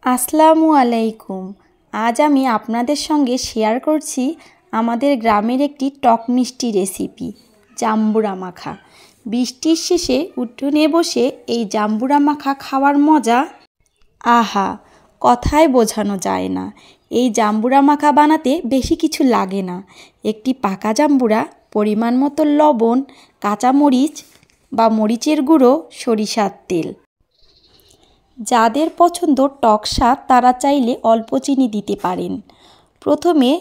আসসালামু আলাইকুম। আজ আমি আপনাদের সঙ্গে শেয়ার করছি আমাদের গ্রামের একটি টক মিষ্টি রেসিপি, জাম্বুরা মাখা। বৃষ্টির শেষে উঠোনে বসে এই জাম্বুরা মাখা খাওয়ার মজা আহা, কথায় বোঝানো যায় না। এই জাম্বুরা মাখা বানাতে বেশি কিছু লাগে না। একটি পাকা জাম্বুরা, পরিমাণ মতো লবণ, কাঁচামরিচ বা মরিচের গুঁড়ো, সরিষার তেল। যাদের পছন্দ টক স্বাদ তারা চাইলে অল্প চিনি দিতে পারেন। প্রথমে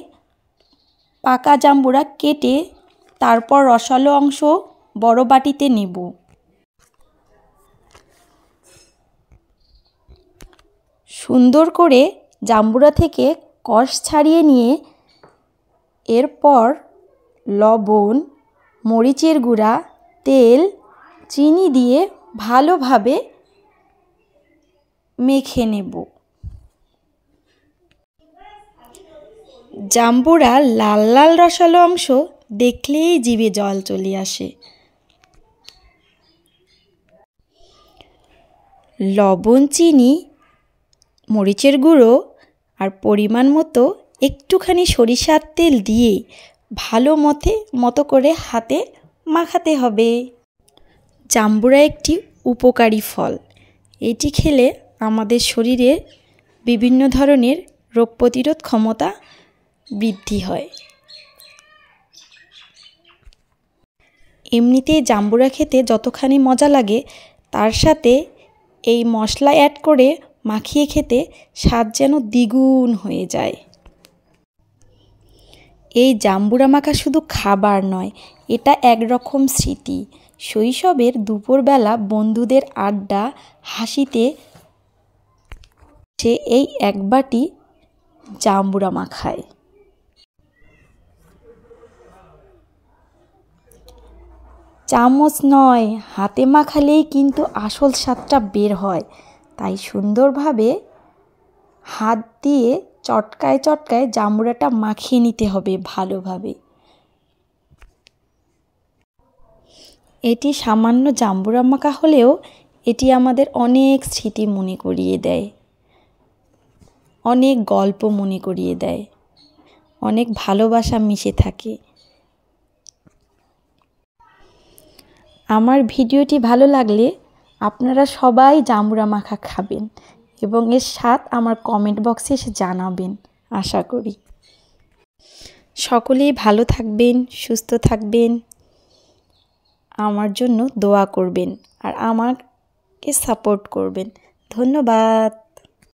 পাকা জাম্বুরা কেটে তারপর রসালো অংশ বড় বাটিতে নেব। সুন্দর করে জাম্বুরা থেকে কষ ছাড়িয়ে নিয়ে এরপর লবণ, মরিচের গুঁড়া, তেল, চিনি দিয়ে ভালোভাবে মেখে নেব। জাম্বুরা লাল লাল রসালো অংশ দেখলেই জিভে জল চলে আসে। লবণ, চিনি, মরিচের গুঁড়ো আর পরিমাণ মতো একটুখানি সরিষার তেল দিয়ে ভালো মতো করে হাতে মাখাতে হবে। জাম্বুরা একটি উপকারী ফল। এটি খেলে আমাদের শরীরে বিভিন্ন ধরনের রোগ প্রতিরোধ ক্ষমতা বৃদ্ধি হয়। এমনিতেই জাম্বুরা খেতে যতখানি মজা লাগে, তার সাথে এই মশলা অ্যাড করে মাখিয়ে খেতে স্বাদ যেন দ্বিগুণ হয়ে যায়। এই জাম্বুরা মাখা শুধু খাবার নয়, এটা একরকম স্মৃতি। শৈশবের দুপুরবেলা বন্ধুদের আড্ডা, হাসিতে সে এই এক বাটি জাম্বুরা মাখায়। চামচ নয়, হাতে মাখালেই কিন্তু আসল স্বাদটা বের হয়। তাই সুন্দরভাবে হাত দিয়ে চটকায় চটকায় জাম্বুরাটা মাখিয়ে নিতে হবে ভালোভাবে। এটি সামান্য জাম্বুরা মাখা হলেও এটি আমাদের অনেক স্মৃতি মনে করিয়ে দেয়, অনেক গল্প মনে করিয়ে দেয়, অনেক ভালোবাসা মিশে থাকে। আমার ভিডিওটি ভালো লাগলে আপনারা সবাই জাম্বুরা মাখা খাবেন এবং এর স্বাদ আমার কমেন্ট বক্সে এসে জানাবেন আশা করি। সকলেই ভালো থাকবেন, সুস্থ থাকবেন, আমার জন্য দোয়া করবেন আর আমাকে সাপোর্ট করবেন। ধন্যবাদ।